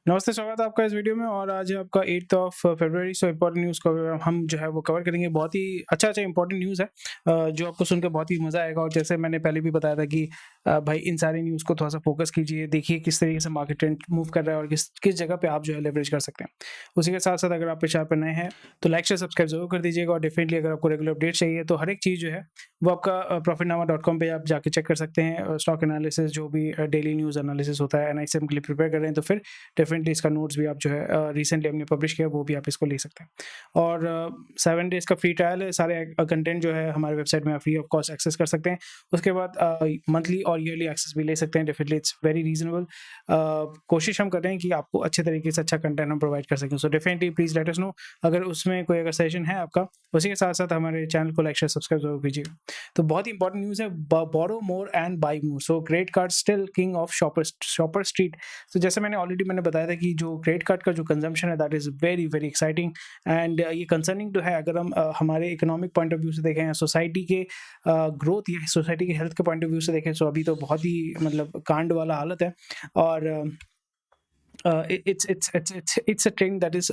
नमस्ते, स्वागत है आपका इस वीडियो में। और आज है आपका 8th of February. So important news को हम जो है वो कवर करेंगे। बहुत ही अच्छा इम्पोर्टेंट न्यूज़ है जो आपको सुनकर बहुत ही मज़ा आएगा। और जैसे मैंने पहले भी बताया था कि भाई इन सारी न्यूज़ को थोड़ा सा फोकस कीजिए, देखिए किस तरीके से मार्केट ट्रेंड मूव कर रहा है और किस जगह पे आप जो है लेवरेज कर सकते हैं। उसी के साथ साथ अगर आप चैनल पर नए हैं तो लाइक शेयर सब्सक्राइब जरूर कर दीजिएगा। और डेफिनेटली अगर आपको रेगुलर अपडेट चाहिए तो हर एक चीज़ जो है वो आपका profitnama.com पे आप जाके चेक कर सकते हैं। स्टॉक एनालिसिस जो भी डेली न्यूज़ एनालिसिस होता है एनआईसीएम के लिए प्रिपेयर कर रहे हैं तो फिर डेफिनेटली इसका नोट्स भी आप जो है रिसेंटली हमने पब्लिश किया वो भी आप इसको ले सकते हैं। और 7 डेज़ का फ्री ट्रायल है। सारे कंटेंट जो है हमारे वेबसाइट में आप फ्री ऑफ कॉस्ट एक्सेस कर सकते हैं। उसके बाद मंथली और ईयरली एक्सेस भी ले सकते हैं। Definitely it's very reasonable. कोशिश हम कर रहे हैं कि आपको अच्छे तरीके से अच्छा कंटेंट हम प्रोवाइड कर सकें। So definitely please let us know अगर उसमें कोई अगर सजेशन है आपका। उसी के साथ साथ हमारे चैनल को लाइक शेयर सब्सक्राइब जरूर कीजिएगा। तो बहुत ही इंपॉर्टेंट न्यूज़ है, borrow more and buy more. So credit card still king of shopper street. तो जैसे मैंने बताया था कि जो क्रेडिट कार्ड का जो कंजम्पशन है that is very very exciting. And ये कंसर्निंग तो है अगर हम हमारे इकोनॉमिक पॉइंट ऑफ व्यू से देखें, सोसाइटी के ग्रोथ या सोसाइटी के हेल्थ के पॉइंट ऑफ व्यू से देखें तो अभी तो बहुत ही मतलब कांड वाला हालत है। और it's a trend that is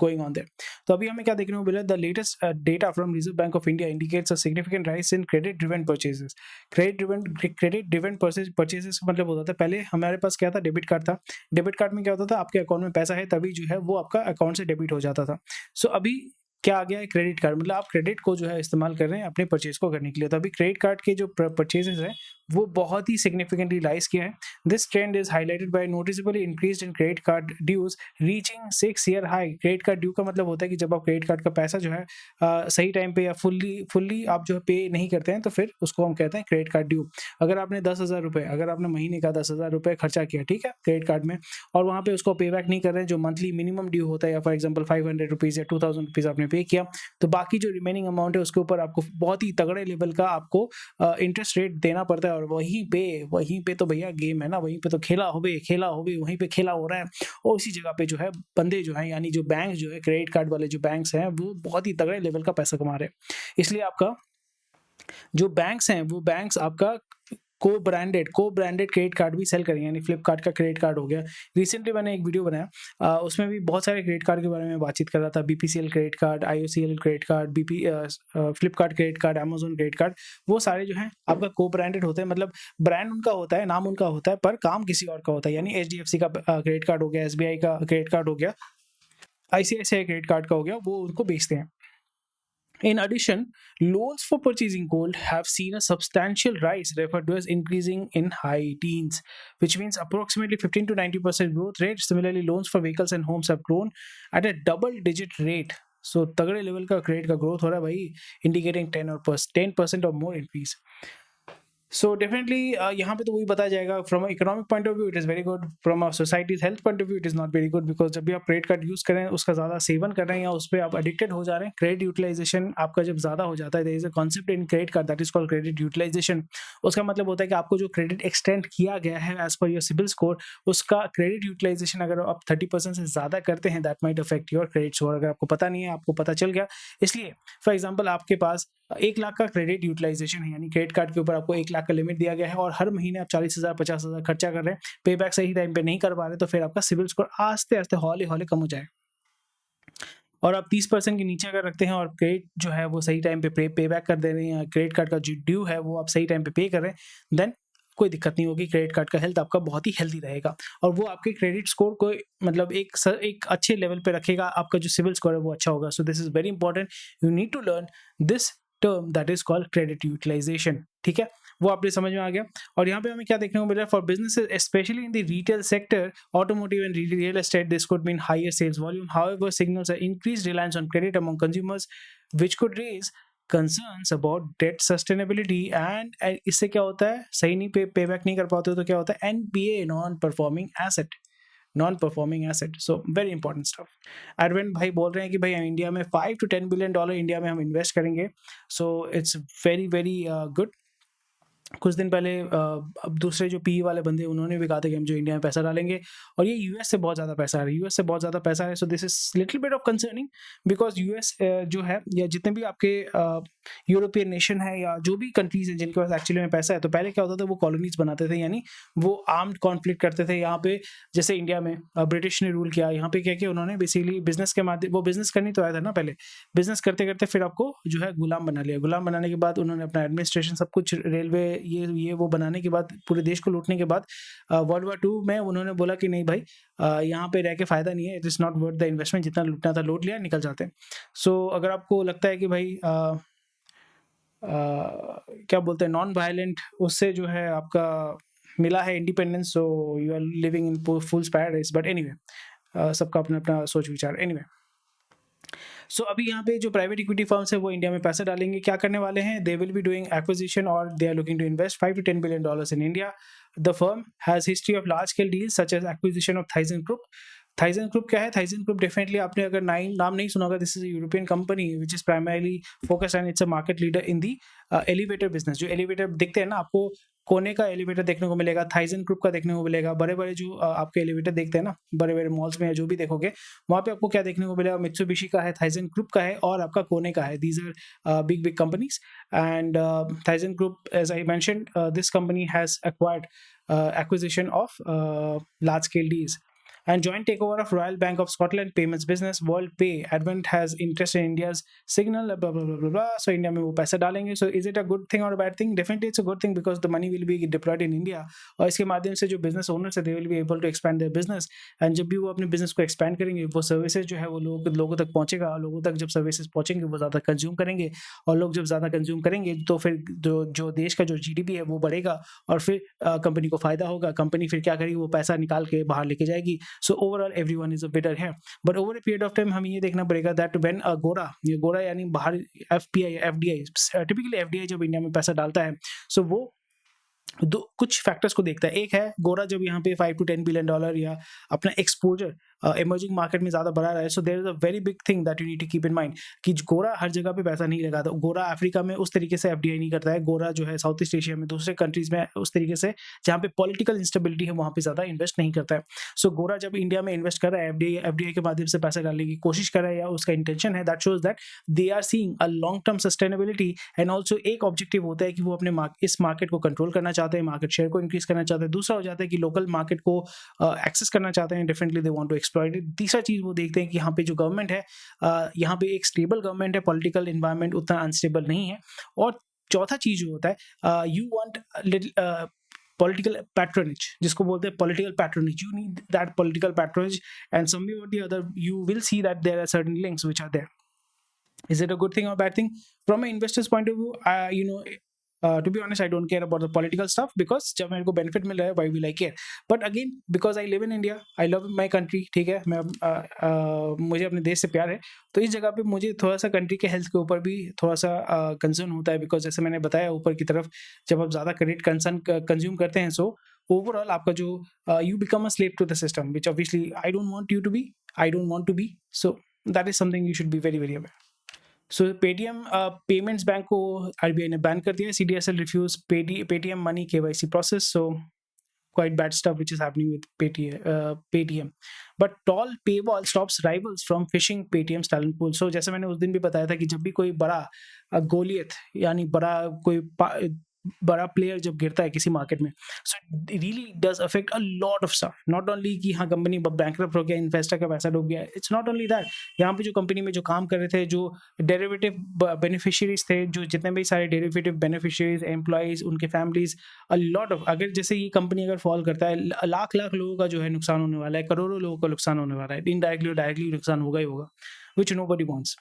going on there. तो अभी हमें क्या देखने को मिला, the latest data from reserve bank of India indicates a significant rise in credit driven purchases. Credit driven purchases का मतलब होता था पहले हमारे पास क्या था, डेबिट कार्ड था। डेबिट कार्ड में क्या होता था, आपके अकाउंट में पैसा है तभी जो है वो आपका अकाउंट से डेबिट हो जाता था। सो अभी क्या आ गया है, क्रेडिट कार्ड। मतलब आप क्रेडिट को जो है इस्तेमाल कर रहे हैं अपने परचेज को करने के लिए। तो अभी क्रेडिट कार्ड के जो परचेजेस हैं वो बहुत ही सिग्निफिकेंटली राइज किया है। This trend is highlighted by noticeably increase in credit card dues reaching 6 year high. Credit card due का मतलब होता है कि जब आप क्रेडिट कार्ड का पैसा जो है सही टाइम पे या फुल्ली आप जो है पे नहीं करते हैं तो फिर उसको हम कहते हैं क्रेडिट कार्ड ड्यू। अगर आपने 10,000 रुपये, अगर आपने महीने का 10,000 रुपये खर्चा किया, ठीक है, क्रेडिट कार्ड में, और वहाँ पे उसको पे बैक नहीं कर रहे हैं जो मंथली मिनिमम ड्यू होता है, या फॉर एग्जाम्पल 500 रुपीज़ या 2,000 रुपीज़ आपने पे किया, तो बाकी जो रिमेनिंग अमाउंट है उसके ऊपर आपको बहुत ही तगड़े लेवल का आपको इंटरेस्ट रेट देना पड़ता है। और वहीं पे तो भैया गेम है ना, वहीं पे तो खेला होबे वहीं पे खेला हो रहा है। और उसी जगह पे जो है बंदे जो है यानी जो बैंक जो है, क्रेडिट कार्ड वाले जो बैंक्स हैं वो बहुत ही तगड़े लेवल का पैसा कमा रहे हैं। इसलिए आपका जो बैंक्स हैं वो बैंक्स आपका को ब्रांडेड क्रेडिट कार्ड भी सेल करेंगे, यानी फ्लिपकार्ट का क्रेडिट कार्ड हो गया। रिसेंटली मैंने एक वीडियो बनाया, उसमें भी बहुत सारे क्रेडिट कार्ड के बारे में बातचीत कर रहा था। BPCL credit card, IOCL credit card, Flipkart credit card, Amazon credit card, वो सारे जो हैं आपका को ब्रांडेड होते हैं। मतलब ब्रांड उनका होता है, नाम उनका होता है, पर काम किसी और का होता है। यानी एचडीएफसी का क्रेडिट कार्ड हो गया, एसबीआई का क्रेडिट कार्ड हो गया, आईसीआईसीआई क्रेडिट कार्ड का हो गया, वो उनको बेचते हैं। In addition, loans for purchasing gold have seen a substantial rise, referred to as increasing in high teens, which means approximately 15 to 90% growth rate. Similarly, loans for vehicles and homes have grown at a double-digit rate. So, तगड़े level का credit का growth हो रहा है भाई, indicating 10% और मोर increase. So definitely यहाँ पे तो वही बताया जाएगा। From economic point of view it is very good, from a societies health point of view it is not very good, because जब भी आप क्रेडिट कार्ड यूज़ करें, उसका ज़्यादा सेवन कर रहे हैं या उस पर आप एडिक्टेड हो जा रहे हैं, क्रेडिट यूटिलाइजेशन आपका जब ज़्यादा हो जाता है, there is a concept in credit card that is called credit utilisation. उसका मतलब होता है कि आपको जो क्रेडिट एक्सटेंड किया गया है as per your CIBIL score, उसका क्रेडिट यूटिलाइजेशन अगर आप 30% से ज़्यादा करते हैं, that might affect your credit score. अगर आपको पता नहीं है, आपको पता चल गया। इसलिए फॉर एग्जाम्पल आपके पास 1 लाख का क्रेडिट यूटिलाइजेशन है, यानी क्रेडिट कार्ड के ऊपर आपको 1 लाख का लिमिट दिया गया है और हर महीने आप 40,000 50,000 खर्चा कर रहे हैं, पे बैक सही टाइम पे नहीं कर पा रहे, तो फिर आपका सिविल स्कोर आस्ते आस्ते हौले हौले कम हो जाएगा। और आप 30% के नीचे अगर रखते हैं और क्रेडिट जो है वो सही टाइम पे पे बैक कर दे रहे हैं, क्रेडिट कार्ड का जो ड्यू है वो आप सही टाइम पे कर रहे हैं, देन कोई दिक्कत नहीं होगी। क्रेडिट कार्ड का हेल्थ आपका बहुत ही हेल्दी रहेगा और वो आपके क्रेडिट स्कोर को मतलब एक अच्छे लेवल पे रखेगा। आपका जो सिविल स्कोर है वो अच्छा होगा। So this is very important, you need to learn this term that is called credit utilisation. ठीक है, वो आपने समझ में आ गया। और यहाँ पे हमें क्या देखने को मिल रहा है, for businesses specially in the retail sector, automotive and real estate, this could mean higher sales volume. However signals a increased reliance on credit among consumers which could raise concerns about debt sustainability. And इससे क्या होता है, सही नहीं पे back नहीं कर पाते हो तो क्या होता है, NPA, non performing asset. So very important stuff. Advent भाई बोल रहे हैं कि भाई इंडिया में $5 to 10 बिलियन इंडिया में हम इन्वेस्ट करेंगे। So it's very very good. कुछ दिन पहले अब दूसरे जो पीई वाले बंदे उन्होंने भी कहा था कि हम जो इंडिया में पैसा डालेंगे, और ये यूएस से बहुत ज़्यादा पैसा आ रहा है, यूएस से बहुत ज़्यादा पैसा है। सो this is little bit of concerning, because US जो है या जितने भी आपके यूरोपियन नेशन है या जो भी कंट्रीज हैं जिनके पास एक्चुअली में पैसा है, तो पहले क्या होता था, वो कॉलोनीज बनाते थे, यानी वो आर्म्ड कॉन्फ्लिक्ट करते थे। यहाँ पे जैसे इंडिया में ब्रिटिश ने रूल किया, यहाँ पे क्या किया उन्होंने, बेसिकली बिजनेस के माध्यम, वो बिजनेस करनी तो आया था ना पहले, बिजनेस करते करते फिर आपको जो है गुलाम बना लिया। गुलाम बनाने के बाद उन्होंने अपना एडमिनिस्ट्रेशन सब कुछ, रेलवे, ये वो बनाने के बाद, पूरे देश को लूटने के बाद वर्ल्ड war II में उन्होंने बोला कि नहीं भाई, यहाँ पे रह के फायदा नहीं है, it is not worth the investment, जितना लूटना था लूट लिया, निकल जाते हैं। सो अगर आपको लगता है कि भाई क्या बोलते हैं, नॉन वायलेंट उससे जो है आपका मिला है independence, so you are living in full paradise, but anyway सबका अपना अपना सोच विचार। एनीवे सो अभी यहाँ पे जो प्राइवेट इक्विटी फर्म्स है वो इंडिया में पैसा डालेंगे, क्या करने वाले हैं, they will be doing acquisition और they are looking to invest $5 to $10 billion in India. The firm has history of large scale deals such as acquisition of Thyssen group. Thyssen group क्या है, थाइजन ग्रुप डेफिनेटली आपने अगर नाम नहीं सुना होगा, this is European company which is primarily focused and it's a market leader in the elevator business. जो elevator दिखते हैं ना आपको, कोने का एलिवेटर देखने को मिलेगा, थाइजन ग्रुप का देखने को मिलेगा, बड़े बड़े जो आपके एलिवेटर देखते हैं ना बड़े बड़े मॉल्स में या जो भी देखोगे, वहाँ पे आपको क्या देखने को मिलेगा, मित्सुबिशी का है, थाइजन ग्रुप का है और आपका कोने का है। These are big big companies and Thyssen group, as I mentioned, this company has acquired acquisition of large scale deals and joint takeover of Royal Bank of Scotland payments business WorldPay. Advent has interest in India's Signal, blah blah blah blah blah. So India में वो पैसा डालेंगे. So is it a good thing or a bad thing? Definitely it's a good thing because the money will be deployed in India. और इसके माध्यम से जो business owners है, they will be able to expand their business. And जब भी वो अपने business को expand करेंगे, वो services जो है वो लोगों तक पहुंचेगा, लोगों तक जब services पहुंचेंगे वो ज़्यादा consume करेंगे, और लोग जब ज़्यादा consume करेंगे तो फिर जो देश का जो GDP है वो बढ़ेगा, और फिर कंपनी को फायदा होगा। कंपनी फिर क्या करेगी, वो पैसा निकाल के बाहर लेके जाएगी। So overall everyone is a bitter है, but over a period of time हमें ये देखना पड़ेगा दैट व्हेन गोरा यानी बाहर एफडीआई टिपिकली एफडीआई जब इंडिया में पैसा डालता है, सो वो दो कुछ फैक्टर्स को देखता है। एक है गोरा जब यहाँ पे $5 to $10 billion या अपना एक्सपोजर इमर्जिंग मार्केट में ज्यादा बढ़ा रहा है, so there is a very big thing that you need to keep in mind कि गोरा हर जगह पे पैसा नहीं लगाता। गोरा अफ्रीका में उस तरीके से एफडीआई नहीं करता है। गोरा जो है साउथ ईस्ट एशिया में दूसरे कंट्रीज में उस तरीके से जहाँ पे पॉलिटिकल इंस्टेबिलिटी है वहाँ पे ज्यादा इन्वेस्ट नहीं करता है। सो गोरा जब इंडिया में इन्वेस्ट कर रहा है, एफडीआई के माध्यम से पैसा डालने की कोशिश कर रहा है या उसका इंटेंशन है, that shows that they are seeing a long term sustainability and also एक ऑब्जेक्टिव होता है कि वो अपने इस मार्केट को कंट्रोल करना चाहते हैं, मार्केट शेयर को इंक्रीज करना चाहते हैं। दूसरा हो जाता है कि लोकल मार्केट को एक्सेस करना चाहते हैं, definitely they want to exploit it. तीसरा चीज वो देखते हैं कि यहाँ पे जो गवर्नमेंट है, यहाँ पे एक स्टेबल गवर्नमेंट है, पॉलिटिकल इन्वायरमेंट उतना अनस्टेबल नहीं है। और चौथा चीज जो होता है, you want little political patronage, जिसको बोलते हैं political patronage. You need that political patronage, and some way or the other you will see that there are certain links which are there. Is it a good thing or bad thing? From an investor's point of view, to be honest, I don't care about the political stuff because जब मेरे को benefit मिल रहा है, why will I care? But again, because I live in India, I love my country, ठीक है, मैं मुझे अपने देश से प्यार है, तो इस जगह पे मुझे थोड़ा सा कंट्री के हेल्थ के ऊपर भी थोड़ा सा कंसर्न होता है, बिकॉज जैसे मैंने बताया ऊपर की तरफ, जब आप ज़्यादा क्रेडिट कंज्यूम करते हैं, सो ओवरऑल आपका जो you become a slave to the system, which obviously I don't want you to be, I don't want to be, so that is something you should be very very aware. So Paytm payments bank को RBI ने ban कर दिया। CDSL refuse Paytm money KYC process, so quite bad stuff which is happening with Paytm. But tall paywall stops rivals from fishing Paytm's talent pool. So जैसे मैंने उस दिन भी बताया था कि जब भी कोई बड़ा गोलियत यानी बड़ा प्लेयर जब गिरता है किसी मार्केट में, so it really does affect a lot of stuff. Not only कि हाँ कंपनी बैंकरप्ट हो गया, इन्वेस्टर का पैसा डूब गया, इट्स नॉट ओनली दैट। यहाँ पे जो कंपनी में जो काम कर रहे थे, जो डेरिवेटिव बेनिफिशियरीज थे, जो जितने भी सारे डेरिवेटिव बेनिफिशियरीज, एम्प्लॉइज, उनके फैमिलीज, अ लॉट ऑफ, अगर जैसे ये कंपनी अगर फॉल करता है, लाख लोगों का जो है नुकसान होने वाला है, करोड़ों लोगों का नुकसान होने वाला है, इनडायरेक्टली और डायरेक्टली नुकसान होगा ही होगा, विच नोबडी वांट्स।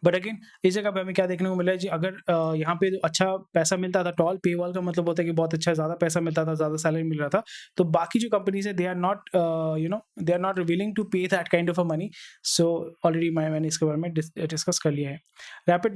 बट अगेन इस जगह पे हमें क्या देखने को मिला है जी, अगर यहाँ पे अच्छा पैसा मिलता था, टॉल पे वॉल का मतलब होता है कि बहुत अच्छा ज़्यादा पैसा मिलता था, ज़्यादा सैलरी मिल रहा था, तो बाकी जो कंपनीज है they are not they are not willing to pay that kind of a money. So already मैंने इसके बारे में डिस्कस कर लिया है। Rapid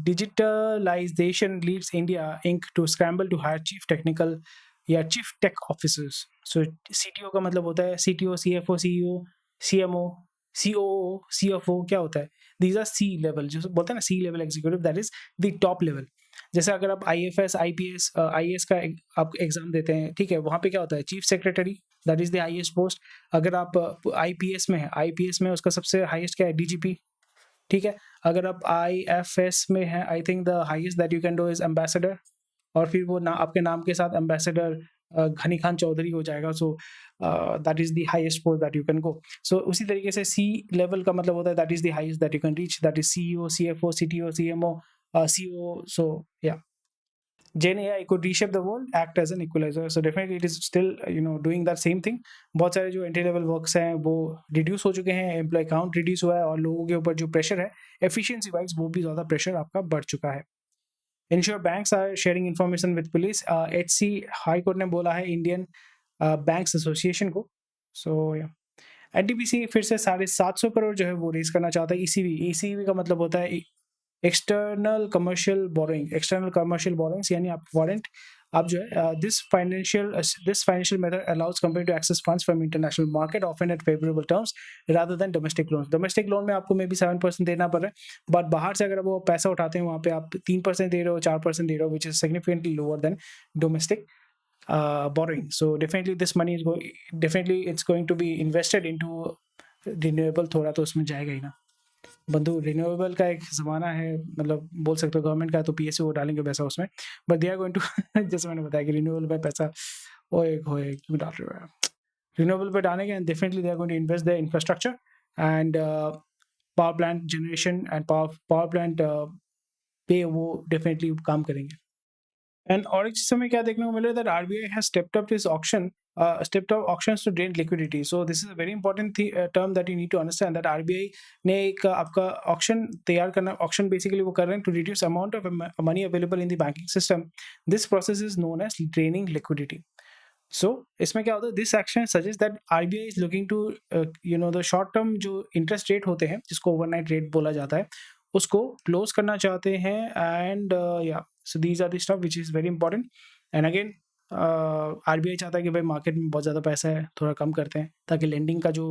digitalization leads India Inc to scramble to hire chief technical या chief tech officers. So CTO का मतलब होता है CTO, CFO, CEO, CMO, COO, CFO क्या होता है? These are C level, जो बोलते हैं ना C level executive, that is the top level. जैसे अगर आप IFS IPS IAS का आप एग्जाम देते हैं, ठीक है, वहाँ पे क्या होता है, chief secretary, that is the highest post. अगर आप IPS में है, IPS में उसका सबसे हाईएस्ट क्या है, DGP, ठीक है। अगर आप IFS में है, I think the highest that you can do is ambassador, और फिर वो आपके नाम के साथ एम्बेसडर घनी खान चौधरी हो जाएगा। So that is the highest post that you can go. So उसी तरीके से C लेवल का मतलब होता है that is the highest that you can reach, that is CEO, CFO, CTO, CMO, CO. So yeah, Gen AI could reshape the world, act as an equalizer. So definitely it is still doing that same thing. बहुत सारे जो entry level works हैं वो reduce हो चुके हैं, employ count reduce हुआ है, और लोगों के ऊपर जो प्रेशर है एफिशिएंसी वाइज वो भी ज़्यादा प्रेशर आपका बढ़ चुका है। Ensure banks are sharing information with police, HC high court ने बोला है इंडियन बैंक्स एसोसिएशन को। सो NTPC फिर से 750 करोड़ जो है वो रेज करना चाहता है। ECB का मतलब होता है एक्सटर्नल कमर्शियल बोरोइंग्स, यानी आप वारंट, आप जो है this financial method allows company to access funds from international market often at favourable terms rather than domestic loan. Domestic loan में आपको मे बी 7% देना पड़ रहा है, बट बाहर से अगर वो पैसा उठाते हैं वहाँ पे आप 3% दे रहे हो, 4% दे रहे हो, which is significantly lower than domestic borrowing. So definitely this money is it's going to be invested into renewable, थोड़ा तो उसमें जाएगा ही ना बंधु। रिन्यूएबल का एक ज़माना है, मतलब बोल सकते हो गवर्नमेंट का, तो PSU वो डालेंगे पैसा उसमें, but they are going to जैसे मैंने बताया कि रिन्यूएबल में पैसा ओए होए क्यों डाल रहे हो, रिन्यूएबल पे डालेंगे and definitely they are going to invest the infrastructure and power plant generation and power plant पे वो डेफिनेटली काम करेंगे। एंड और एक चीज़ हमें क्या देखने को मिल रहा है, that RBI has stepped up auctions to drain liquidity. So this is a very important term that you need to understand, that RBI ने एक आपका ऑक्शन तैयार करना, ऑक्शन बेसिकली वो कर रहे हैं to reduce amount of money available in the banking system. This process is known as draining liquidity. So इसमें क्या होता है, this action suggest that RBI is looking to the short term जो interest rate होते हैं, जिसको overnight rate बोला जाता है, उसको क्लोज करना चाहते हैं। एंड या so these are the stuff which is very important. And again RBI चाहता है कि भाई मार्केट में बहुत ज़्यादा पैसा है, थोड़ा कम करते हैं, ताकि लेंडिंग का जो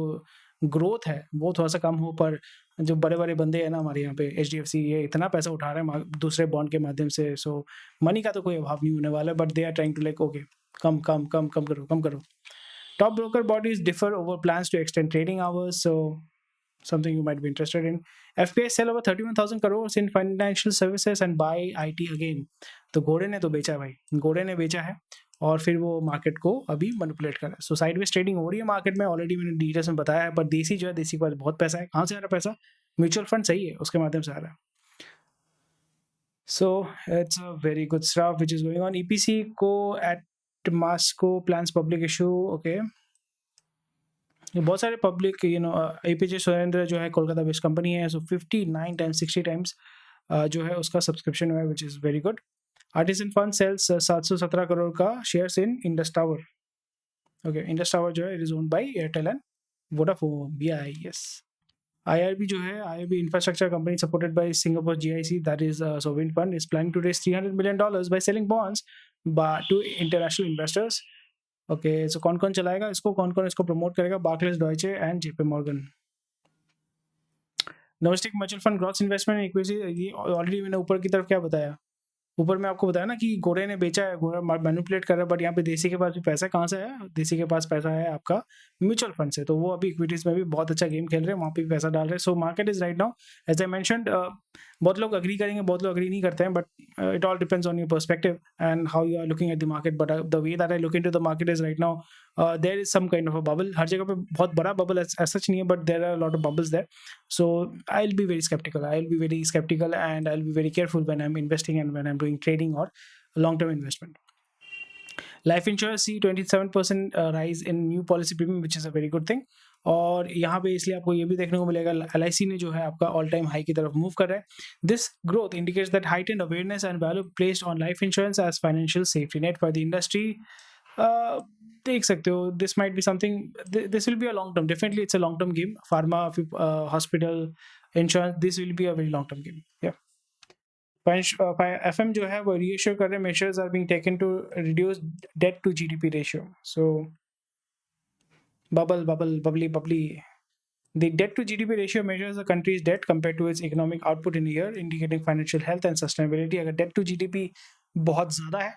ग्रोथ है वो थोड़ा सा कम हो। पर जो बड़े बड़े बंदे हैं ना हमारे यहाँ पे, HDFC, ये इतना पैसा उठा रहे हैं दूसरे बॉन्ड के माध्यम से, सो मनी का तो कोई अभाव नहीं होने वाला है, but they are trying to like okay कम करो। Top broker bodies differ over plans to extend trading hours, so something you might be interested in. FPI sell over 31,000 crores in financial services and buy IT again. तो घोड़े ने तो बेचा है भाई, घोड़े ने बेचा है और फिर वो मार्केट को अभी मैनिपुलेट कर रहा है। सो साइडवेज ट्रेडिंग हो रही है मार्केट में, ऑलरेडी मैंने डिटेल्स में बताया है। पर देसी जो है, देसी के पास बहुत पैसा है। कहाँ से आ रहा है पैसा? म्यूचुअल फंड सही है, उसके माध्यम से आ रहा है। So it's a very good stuff which is going on. EPC को eight Masco plans public issue, okay. बहुत सारे पब्लिक APJ सुरेंद्र जो है कोलकाता बेस्ड कंपनी है, सो 59 टाइम्स 60 टाइम्स जो है उसका सब्सक्रिप्शन है, which is very good. Artisan fund sells 717 crore का shares in Indus tower, okay. Indus tower जो है it is owned by Airtel and Vodafone, BIS। IRB जो है, IRB infrastructure company supported by Singapore GIC, that is sovereign fund, is planning to raise $300 million by selling bonds to international investors, okay. So कौन कौन चलाएगा इसको, कौन कौन इसको promote करेगा? Barclays, Deutsche and JP Morgan। Domestic mutual fund gross investment equity, ये already मैंने ऊपर की तरफ क्या बताया, ऊपर में आपको बताया ना कि घोड़े ने बेचा है, घोड़ा मैनिपुलेट कर रहा है, बट यहाँ पे देसी के पास भी पैसा कहाँ से है? देसी के पास पैसा है आपका म्यूचुअल फंड से, तो वो अभी इक्विटीज में भी बहुत अच्छा गेम खेल रहे हैं, वहाँ पे भी पैसा डाल रहे हैं। So market is right now, as I mentioned, बहुत लोग अग्री करेंगे, बहुत लोग अग्री नहीं करते हैं, but it all depends on your perspective and how you are looking at the market. But the way that I look into the market is right now there is some kind of a bubble. हर जगह पे बहुत बड़ा bubble as such नहीं है, but there are lot of bubbles there. So I'll be very skeptical and I'll be very careful when I'm investing and when I'm doing trading or long-term investment. Life insurance see 27% rise in new policy premium, which is a very good thing. और यहाँ पे इसलिए आपको ये भी देखने को मिलेगा, LIC ने जो है आपका ऑल टाइम हाई की तरफ मूव कर रहा है। This growth indicates that heightened awareness and value placed on life insurance as financial safety net for the industry. देख सकते हो, this might be something, this will be a long term, definitely it's a long term game. Pharma, hospital, insurance, this will be a very long term game. या FM जो है वो reassure कर रहे हैं, measures are being taken to reduce debt to GDP ratio. So बबली The debt to GDP ratio measures a country's debt compared to its economic output in a year, indicating financial health and sustainability. अगर debt to GDP बहुत ज़्यादा है,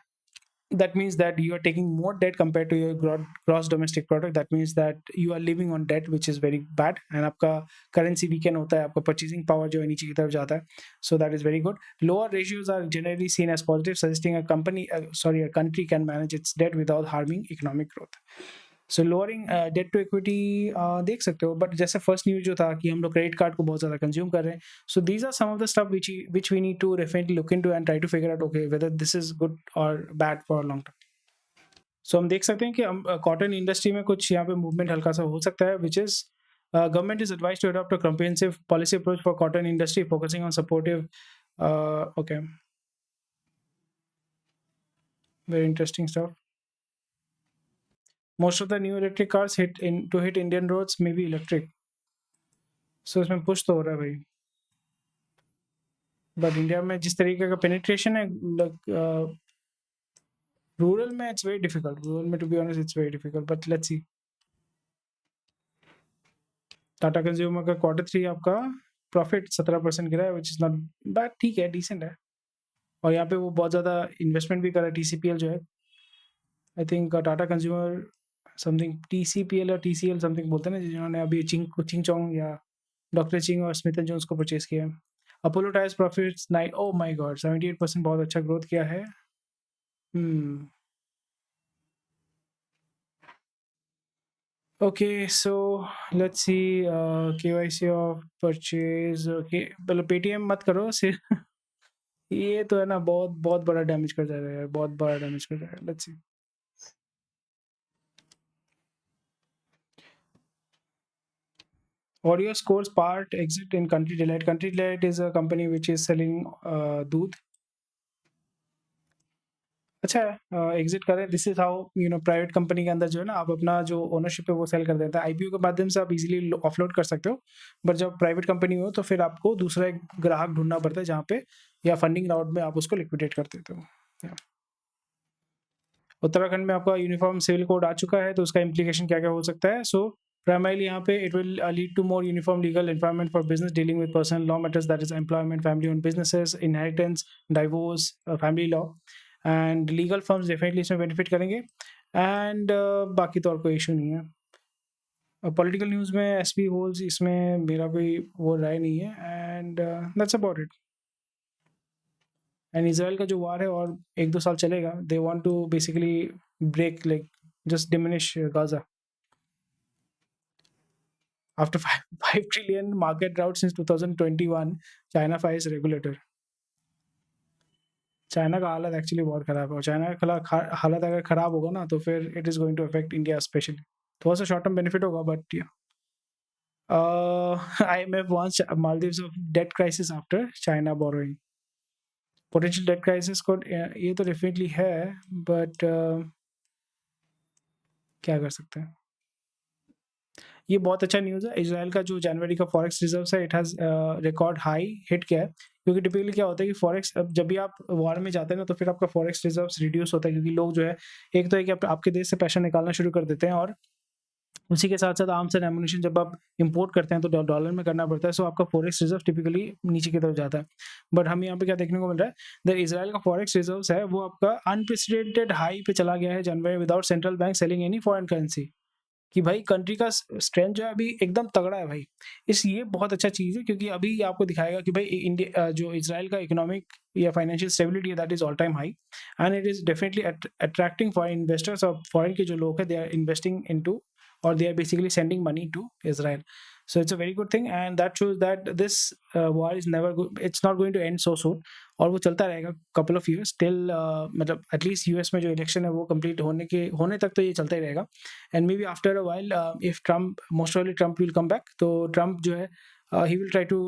that means that you are taking more debt compared to your gross domestic product. That means that you are living on debt, which is very bad. And आपका currency weaken होता है, आपका purchasing power जो है नीचे की तरफ जाता है. So that is very good. Lower ratios are generally seen as positive, suggesting a country can manage its debt without harming economic growth. So lowering debt to equity देख सकते हो. बट जैसे फर्स्ट न्यूज जो था कि हम लोग credit card को बहुत ज़्यादा कंज्यूम कर रहे हैं, so these are some of the stuff which we need to definitely look into and try to figure out okay whether this is good or bad for long term. So हम देख सकते हैं कि हम cotton industry में कुछ यहाँ पे मूवमेंट हल्का सा हो सकता है, which is government is advised to adopt a comprehensive policy approach for cotton industry focusing on supportive okay, very interesting stuff. Most of the new electric cars to hit Indian roads may be electric. So इसमें push तो हो रहा है भाई. But India में जिस तरीके का पेनिट्रेशन है रूरल में, इट्स वेरी डिफिकल्ट. रूरल में to be honest it's very difficult, but let's see. Tata consumer का Q3 आपका प्रॉफिट 17% गिरा है, विच इज नॉट बैड. ठीक है, डिसेंट है. और यहाँ पे वो बहुत ज़्यादा इन्वेस्टमेंट भी कर रहा है. TCPL जो है, I think Tata consumer something TCPL और TCL समथिंग बोलते हैं ना, जिन्होंने अभी चिंग चोंग या डॉक्टर चिंग और स्मिथ एंड जोन्स को परचेज किया है. Apollo tyres profits 9, oh my God, 78% बहुत अच्छा ग्रोथ किया है. Okay, so let's see KYC of purchase. Okay, पहले पेटीएम मत करो सिर्फ. ये तो है ना, बहुत बहुत बड़ा डैमेज कर जाएगा यार, बहुत बड़ा डैमेज कर जाएगा. Let's see. Audio scores part exit in Country Delight. Country Delight is a company which is selling दूध. अच्छा है, एग्जिट करें. This is how private company के अंदर जो है ना, आप अपना जो ओनरशिप है वो सेल कर देते हैं. आईपीओ के माध्यम से आप इजीली ऑफलोड कर सकते हो, बट जब प्राइवेट कंपनी हो तो फिर आपको दूसरा एक ग्राहक ढूंढना पड़ता है जहाँ पे, या फंडिंग राउंड में आप उसको लिक्विडेट कर देते हो. उत्तराखंड में आपका यूनिफॉर्म सिविल कोड आ चुका है, तो उसका इम्प्लीकेशन क्या क्या हो सकता है. सो primarily यहाँ पे it will lead to more uniform legal environment for business dealing with personal law matters, that is employment, family owned businesses, inheritance, divorce, family law, and legal firms definitely इसमें benefit करेंगे. and बाकी तो और कोई issue नहीं है. Political news में SP होल्स, इसमें मेरा कोई वो राय नहीं है. And that's about it. And Israel का जो वार है और 1-2 साल चलेगा. They want to basically break, like just diminish Gaza. After 5 trillion market drought since 2021, China fires regulator. China का हालत एक्चुअली बहुत खराब है, और चाइना का हालत अगर खराब होगा ना, तो फिर it is going to affect India specially. थोड़ा सा शॉर्ट टर्म बेनिफिट होगा, but IMF wants Maldives of debt crisis after China borrowing. Potential debt crisis को ये तो डेफिनेटली है, बट क्या कर सकते हैं. ये बहुत अच्छा न्यूज़ है. इजराइल का जो जनवरी का फॉरेक्स रिजर्व्स है, it has record high hit किया है. क्योंकि टिपिकली क्या होता है कि फॉरेक्स, अब जब भी आप वॉर में जाते हैं ना, तो फिर आपका फॉरेक्स रिजर्व्स रिड्यूस होता है, क्योंकि लोग जो है, एक तो है कि आपके देश से पैसा निकालना शुरू कर देते हैं, और उसी के साथ साथ आर्म्स एंड एमुनिशन जब आप इंपोर्ट करते हैं तो डॉलर में करना पड़ता है. सो आपका फॉरेक्स रिजर्व टिपिकली नीचे की तरफ जाता है. बट हम यहाँ पे क्या देखने को मिल रहा है, द इजराइल का फॉरेक्स रिजर्व्स है वो आपका अनप्रेसिडेंटेड हाई पे चला गया है जनवरी, without central bank selling any foreign currency. कि भाई कंट्री का स्ट्रेंथ जो है अभी एकदम तगड़ा है भाई. ये बहुत अच्छा चीज़ है, क्योंकि अभी आपको दिखाएगा कि भाई इंडिया जो इजराइल का इकोनॉमिक या financial stability, that is all time high, and it is definitely attracting foreign investors. और फॉरेन के जो लोग हैं, they are investing into, or they are basically sending money to Israel. So it's a very good thing, and that shows that this war is never it's not going to end so soon. और वो चलता रहेगा couple of years till मतलब at least US में जो election है वो complete होने तक तो ये चलता ही रहेगा. And maybe after a while, if Trump, most probably Trump will come back, तो Trump जो है he will try to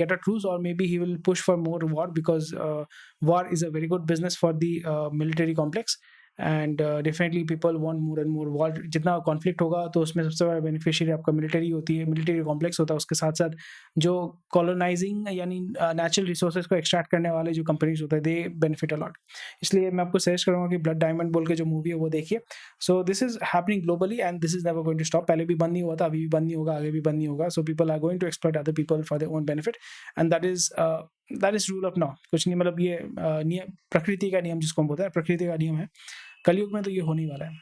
get a truce, or maybe he will push for more war, because war is a very good business for the military complex. And definitely people want more and more war. जितना conflict होगा तो उसमें सबसे बड़ा beneficiary आपका military होती है, military complex होता है। उसके साथ साथ जो कॉलोनाइजिंग यानी नेचुरल रिसोर्सेज को एक्सट्रैक्ट करने वाले जो कंपनीज होते हैं, दे बेनिफिट अलॉट। इसलिए मैं आपको सजेस्ट करूँगा कि ब्लड डायमंड बोल के जो मूवी है वो देखिए। So this is happening globally and this is never going to stop. पहले भी बंद नहीं हुआ था, अभी भी बंद नहीं होगा, आगे भी बंद नहीं होगा। So people are going to exploit other people for their own benefit and that is rule of law. कुछ नहीं, मतलब ये नियम, प्रकृति का नियम जिसको हम बोलते हैं, प्रकृति का नियम है। कलयुग में तो ये होने वाला है,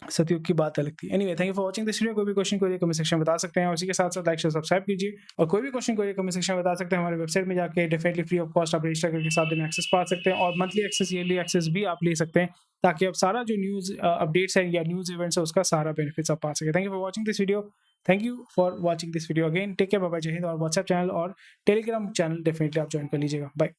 सतयुग की बात अलग थी। Anyway, thank you for watching this video. कोई भी क्वेश्चन कोई कमेंट सेक्शन में बता सकते हैं, उसी के साथ साथ लाइक शेयर सब्सक्राइब कीजिए। और कोई भी क्वेश्चन कोई कमेंट सेक्शन में बता सकते हैं, हमारे वेबसाइट में जाके डेफिनेटली फ्री ऑफ कॉस्ट आप रजिस्टर करके 7 दिन में एक्सेस पा सकते हैं, और मंथली एक्सेस, ईयरली एक्सेस भी आप ले सकते हैं, ताकि आप सारा जो न्यूज़ अपडेट्स है या न्यूज़ इवेंट्स है उसका सारा बेनिफिट्स आप पा सके। Thank you for watching this video. Thank you for watching this video again. Take care, bye bye, जय हिंद। और व्हाट्सएप चैनल और टेलीग्राम चैनल डेफिनेटली आप ज्वाइन कर लीजिएगा। बाय।